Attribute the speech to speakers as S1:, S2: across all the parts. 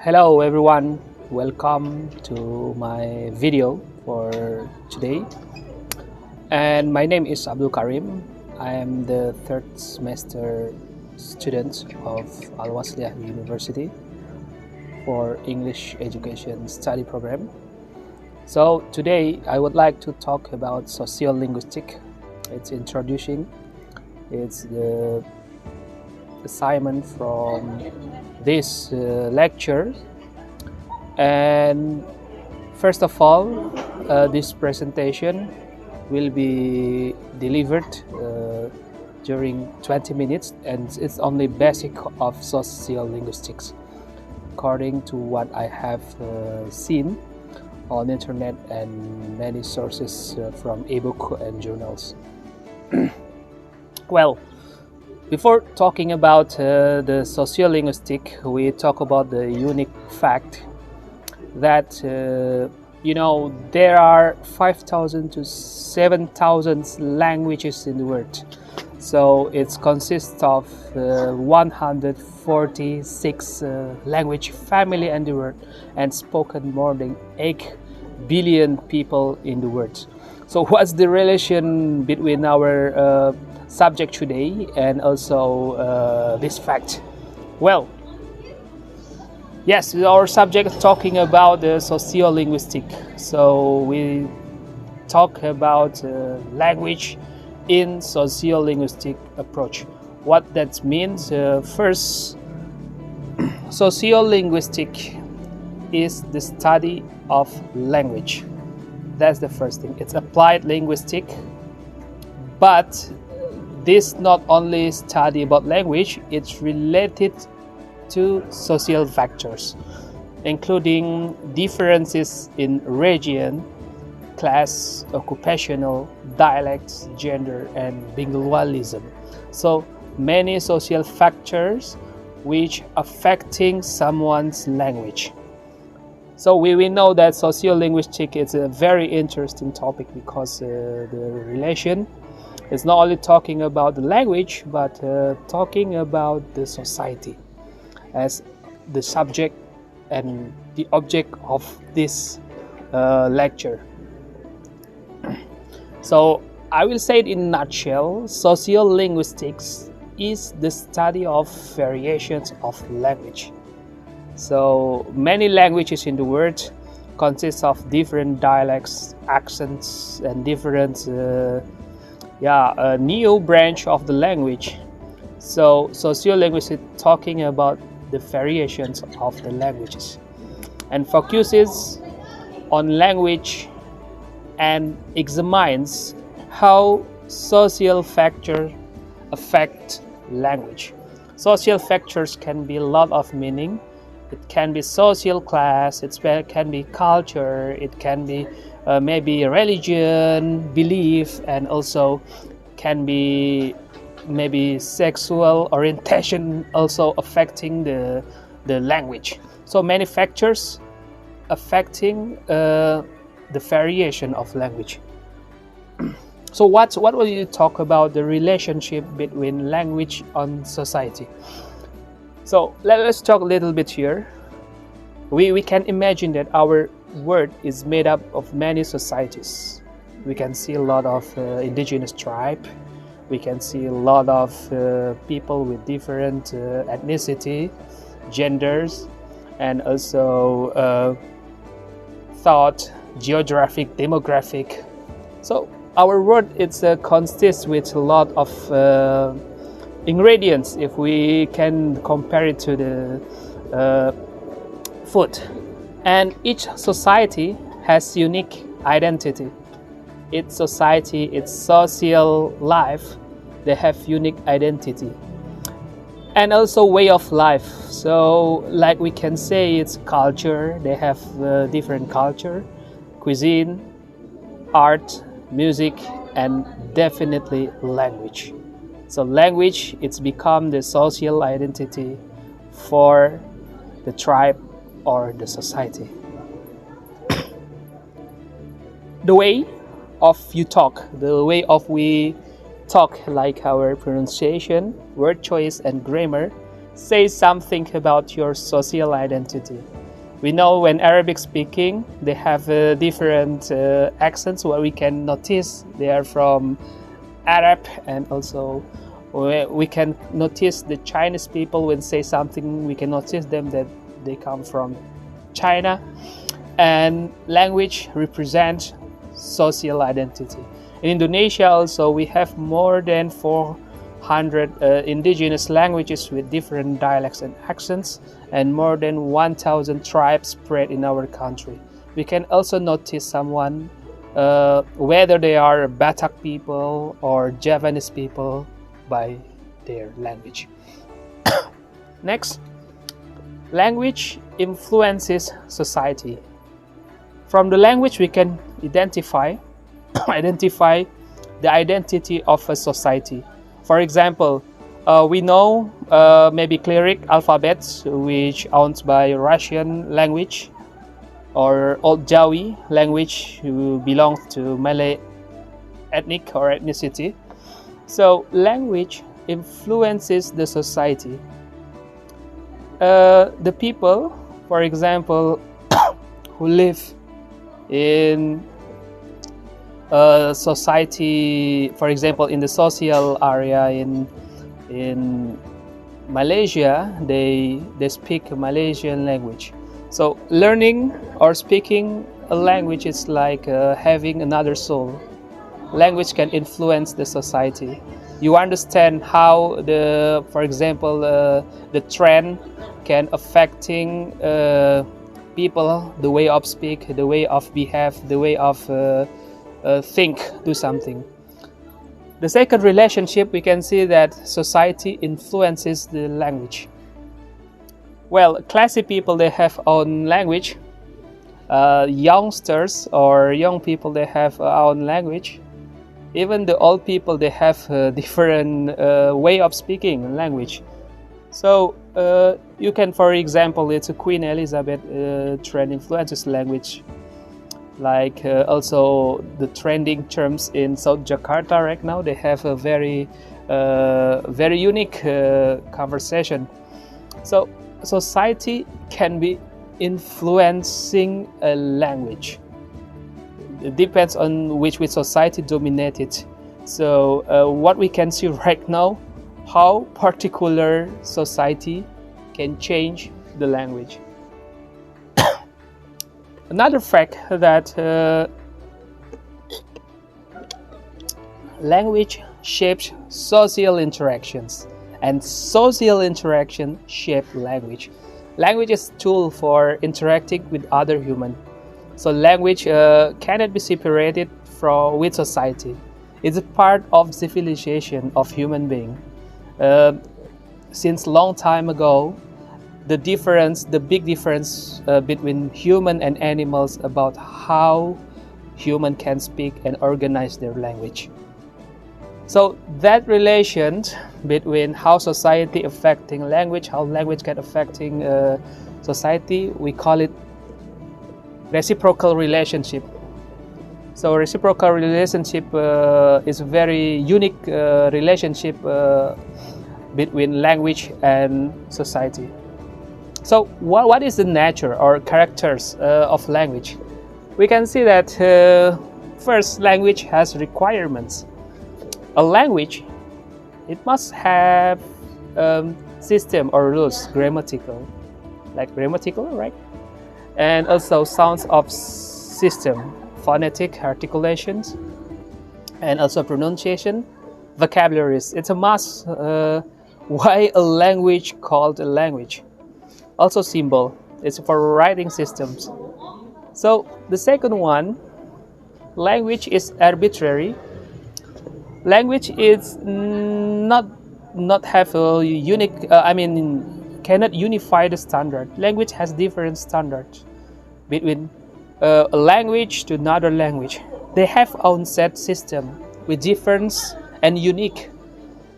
S1: Hello everyone, welcome to my video for today. And my name is Abdul Karim. I am the third semester student of Al Wasliyah University for English Education Study Program. So today I would like to talk about sosiolinguistic. It's introducing. It's the assignment from this lecture, and first of all this presentation will be delivered during 20 minutes, and it's only basic of sociolinguistics according to what I have seen on internet and many sources from ebook and journals. Well, before talking about the sociolinguistic, we talk about the unique fact that there are 5,000 to 7,000 languages in the world. So it consists of 146 language family in the world and spoken more than 8 billion people in the world. So what's the relation between our subject today and also this fact? Well, yes, our subject is talking about the sociolinguistic. So we talk about language in sociolinguistic approach. What that means, first, sociolinguistic is the study of language. That's the first thing. It's applied linguistic, but this not only study about language, it's related to social factors, including differences in region, class, occupational, dialects, gender, and bilingualism. So many social factors which affecting someone's language. So we know that sociolinguistic is a very interesting topic because the relation is not only talking about the language, but talking about the society as the subject and the object of this lecture. So I will say it in a nutshell, sociolinguistics is the study of variations of language. So many languages in the world consist of different dialects, accents, and different a new branch of the language. So sociolinguistics is talking about the variations of the languages and focuses on language and examines how social factors affect language. Social factors can be a lot of meaning. It can be social class, it can be culture, it can be maybe religion, belief, and also can be maybe sexual orientation also affecting the language. So many factors affecting the variation of language. So what will you talk about the relationship between language and society? So let's talk a little bit here. We can imagine that our world is made up of many societies. We can see a lot of indigenous tribe. We can see a lot of people with different ethnicity, genders, and also thought, geographic, demographic. So our world consists with a lot of ingredients if we can compare it to the food. And each society has unique identity. Its society, its social life, they have unique identity. And also way of life. So like we can say it's culture, they have different culture, cuisine, art, music, and definitely language. So language, it's become the social identity for the tribe or the society. The way of you talk, the way of we talk, like our pronunciation, word choice, and grammar, say something about your social identity. We know when Arabic speaking, they have different accents where we can notice they are from Arab, and also we can notice the Chinese people when say something, we can notice them that they come from China. And language represents social identity. In Indonesia also, we have more than 400 indigenous languages with different dialects and accents, and more than 1,000 tribes spread in our country. We can also notice someone, whether they are Batak people or Javanese people, by their language. Next, language influences society. From the language we can identify the identity of a society. For example, we know maybe Cyrillic alphabets, which owned by Russian language, or Old Jawi language, who belongs to Malay ethnic or ethnicity. So language influences the society. The people, for example, who live in society, for example, in the social area in Malaysia, they speak Malaysian language. So learning or speaking a language is like having another soul. Language can influence the society. You understand how for example, the trend can affecting people, the way of speak, the way of behave, the way of think, do something. The second relationship, we can see that society influences the language. Well, classy people, they have own language. Youngsters or young people, they have own language. Even the old people, they have a different way of speaking language. So you can, for example, it's a Queen Elizabeth trend influences language. Like also the trending terms in South Jakarta right now, they have a very unique conversation. So society can be influencing a language. It depends on which society dominated. So what we can see right now, how particular society can change the language. Another fact that language shapes social interactions, and social interaction shape language. Language is a tool for interacting with other humans. So language cannot be separated with society. It's a part of civilization of human being. Since long time ago, the big difference between human and animals about how human can speak and organize their language. So that relation between how society affecting language, how language can affecting society, we call it reciprocal relationship. So reciprocal relationship is a very unique relationship between language and society. So what is the nature or characters of language? We can see that first, language has requirements. A language, it must have system or rules, grammatical, right? And also sounds of system, phonetic articulations, and also pronunciation, vocabularies. It's a must. Why a language called a language? Also symbol. It's for writing systems. So the second one, language is arbitrary. Language is not have a unique. Cannot unify the standard. Language has different standards between a language to another language. They have own set system with difference and unique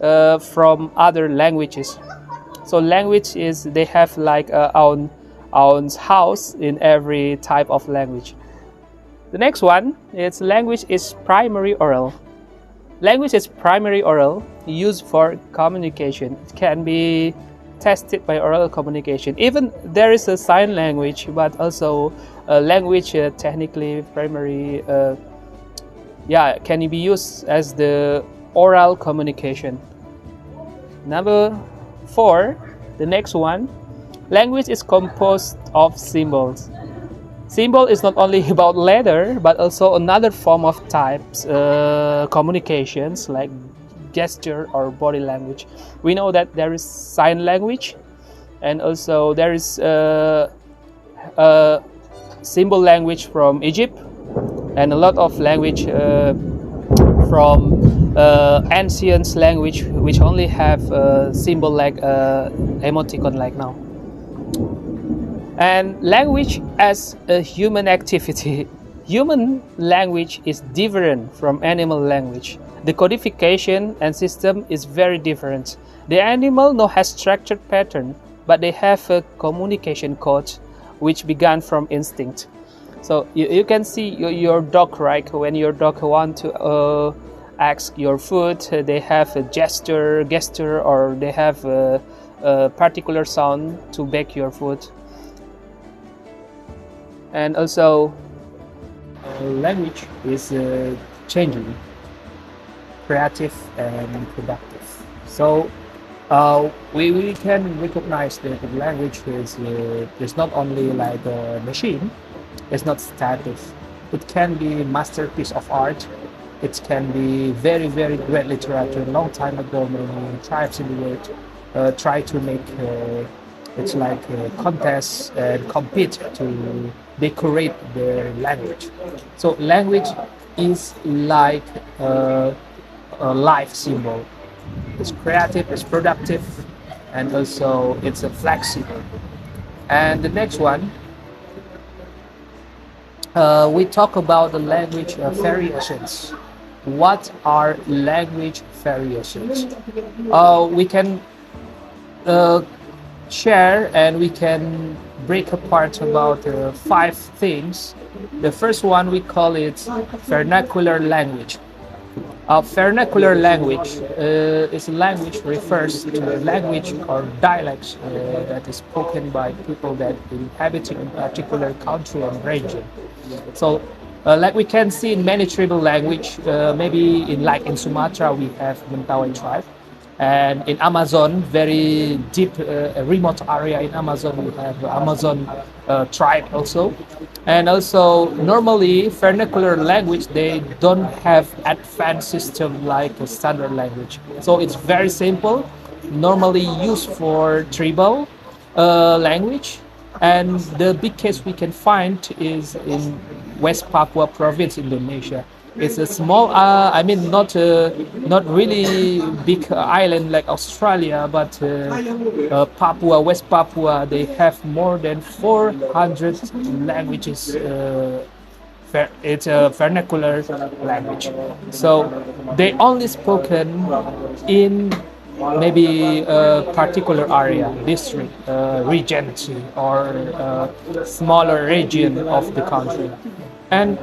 S1: from other languages. So language is, they have like own house in every type of language. The next one is language is primary oral. Language is primary oral, used for communication. It can be tested by oral communication. Even there is a sign language, but also a language technically primary can be used as the oral communication. Number 4, the next one, language is composed of symbols. Symbol is not only about letter, but also another form of types communications like gesture or body language. We know that there is sign language, and also there is symbol language from Egypt, and a lot of language from ancient language which only have symbol like emoticon like now. And language as a human activity. Human language is different from animal language. The codification and system is very different. The animal no has structured pattern, but they have a communication code which began from instinct. So you can see your dog, right? When your dog want to ask your food, they have a gesture, or they have a particular sound to beg your food. And also, language is changing, creative and productive. So we can recognize that the language is not only like a machine. It's not static. It can be a masterpiece of art. It can be very, very great literature. A long time ago, many tribes in the world try to make it's like a contest and compete to decorate their language. So language is like a life symbol. It's creative, it's productive, and also it's flexible. And the next one, we talk about the language variations. What are language variations? We can share and we can break apart about 5 things. The first one, we call it vernacular language. Vernacular language is a language refers to a language or dialects that is spoken by people that inhabiting a particular country and region. So like we can see in many tribal language, maybe in Sumatra we have Mentawai tribe, and in Amazon, very deep remote area in Amazon, we have Amazon tribe also. And also normally vernacular language, they don't have advanced system like a standard language. So it's very simple, normally used for tribal language. And the big case we can find is in West Papua province, Indonesia. It's a small, not really big island like Australia, but Papua, West Papua, they have more than 400 languages. It's a vernacular language. So they only spoken in maybe a particular area, district, region, or smaller region of the country. And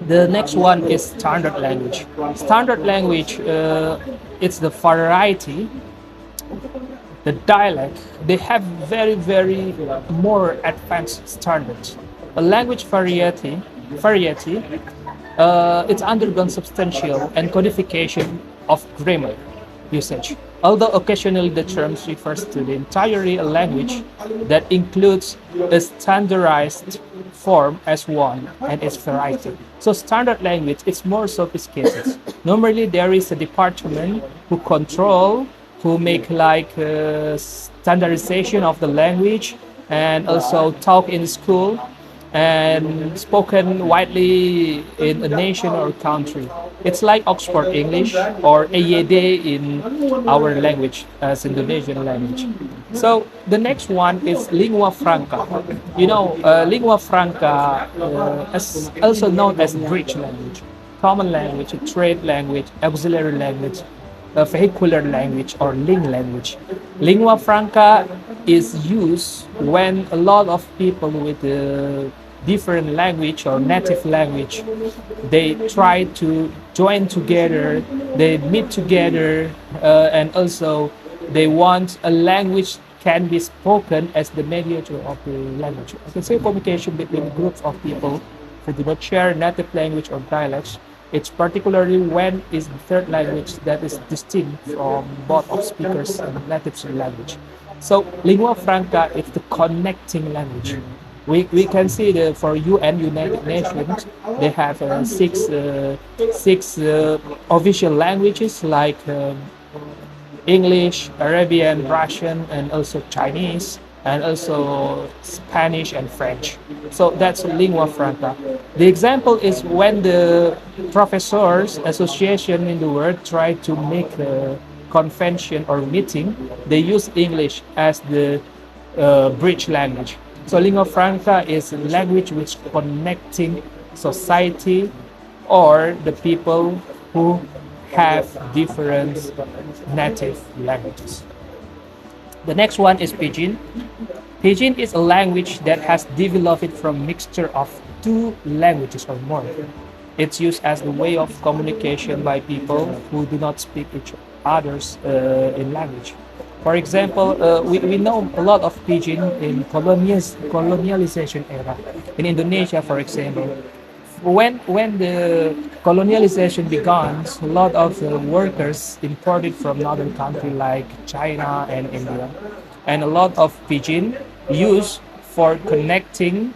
S1: the next one is standard language. Standard language, it's the variety, the dialect. They have very, very more advanced standards. A language variety, it's undergone substantial and codification of grammar usage. Although occasionally the term refers to the entirely a language that includes a standardized form as one and its variety. So standard language is more sophisticated. Normally there is a department who make like standardization of the language and also talk in school and spoken widely in a nation or country. It's like Oxford English or AYD in our language as Indonesian language. So the next one is lingua franca. Lingua franca is also known as bridge language, common language, trade language, auxiliary language, vehicular language, or link language. Lingua franca is used when a lot of people with different language or native language, they try to join together, they meet together, and also they want a language can be spoken as the mediator of the language. I can say communication between groups of people who do not share native language or dialects. It's particularly when it's the third language that is distinct from both of speakers and native language. So lingua franca is the connecting language. We can see for UN, United Nations, they have six official languages like English, Arabian, Russian, and also Chinese, and also Spanish and French. So that's lingua franca. The example is when the professors association in the world try to make a convention or meeting, they use English as the bridge language. So lingua franca is a language which connecting society or the people who have different native languages. The next one is Pidgin. Pidgin is a language that has developed from mixture of two languages or more. It's used as the way of communication by people who do not speak each other's in language. For example, we know a lot of Pidgin in colonialization era. In Indonesia, for example, when the colonialization began, a lot of workers imported from northern countries like China and India, and a lot of Pidgin used for connecting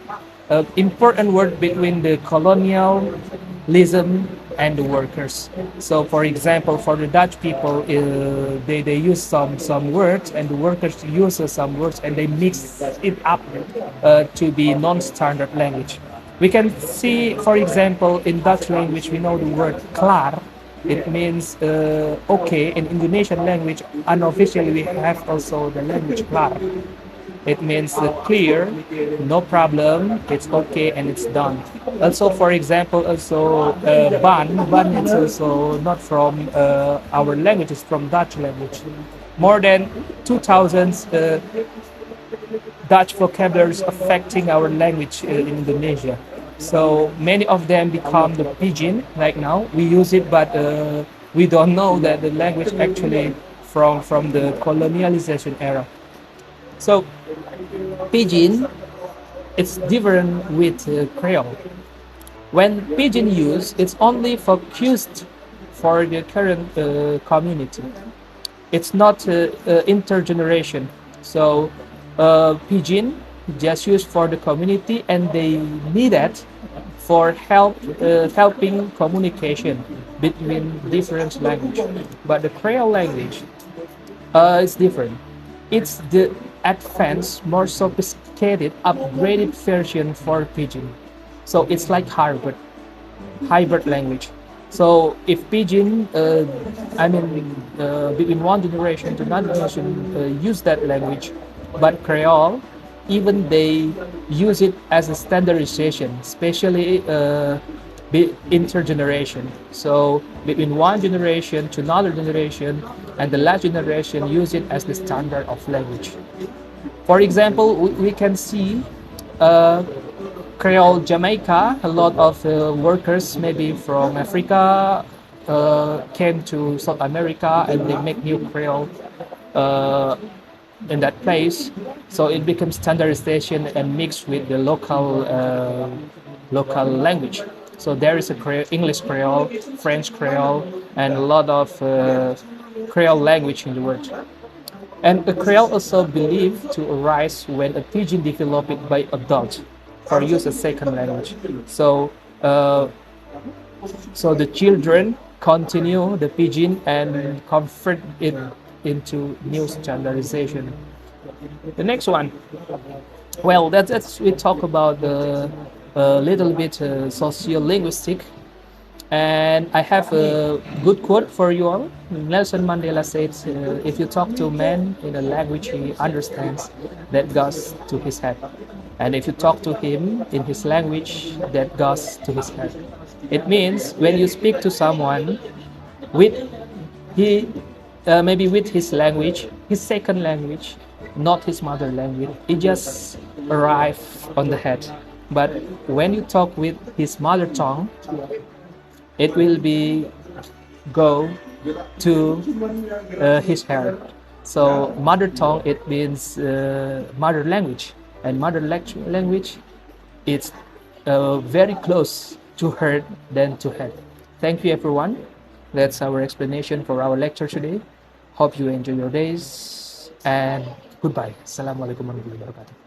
S1: important word between the colonialism and the workers. So, for example, for the Dutch people, they use some words, and the workers use some words, and they mix it up to be non-standard language. We can see, for example, in Dutch language, we know the word klaar. It means okay. In Indonesian language, unofficially, we have also the language klaar. It means clear, no problem, it's okay, and it's done. Also, for example, also ban is also not from our language, it's from Dutch language. More than 2,000 Dutch vocabularies affecting our language in Indonesia. So many of them become the Pidgin right now. We use it, but we don't know that the language actually from the colonialization era. So Pidgin, it's different with Creole. When Pidgin used, it's only focused for the current community. It's not intergeneration. So Pidgin just used for the community, and they need it for helping communication between different languages. But the Creole language is different. It's the advanced, more sophisticated, upgraded version for Pidgin. So it's like hybrid language. So if Pidgin, between one generation to another generation, use that language, but Creole, even they use it as a standardization, especially intergeneration. So between one generation to another generation, and the last generation use it as the standard of language. For example, we can see Creole Jamaica. A lot of workers, maybe from Africa, came to South America, and they make new Creole in that place. So it becomes standardization and mixed with the local language. So there is a English Creole, French Creole, and a lot of Creole language in the world. And the Creole also believed to arise when a Pidgin developed by adults for use as second language. So the children continue the Pidgin and convert it into new standardization. The next one, well, that's we talk about the little bit sociolinguistic, and I have a good quote for you all. Nelson Mandela said, "If you talk to a man in a language he understands, that goes to his head, and if you talk to him in his language, that goes to his head." It means when you speak to someone with maybe with his language, his second language, not his mother language, it just arrive on the head. But when you talk with his mother tongue, it will be go to his heart. So mother tongue, it means mother language, and mother language, it's very close to heard than to head. Thank you, everyone. That's our explanation for our lecture today. Hope you enjoy your days, and goodbye. Assalamualaikum warahmatullahi wabarakatuh.